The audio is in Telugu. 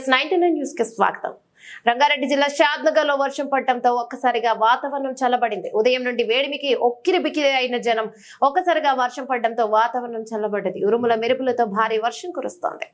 BS99 న్యూస్ కి స్వాగతం. రంగారెడ్డి జిల్లా షాద్నగర్ లో వర్షం పడటంతో ఒక్కసారిగా వాతావరణం చల్లబడింది. ఉదయం నుండి వేడిమికి ఒక్కిరి బిక్కిరి అయిన జనం ఒక్కసారిగా వర్షం పడటంతో వాతావరణం చల్లబడ్డది. ఉరుముల మెరుపులతో భారీ వర్షం కురుస్తోంది.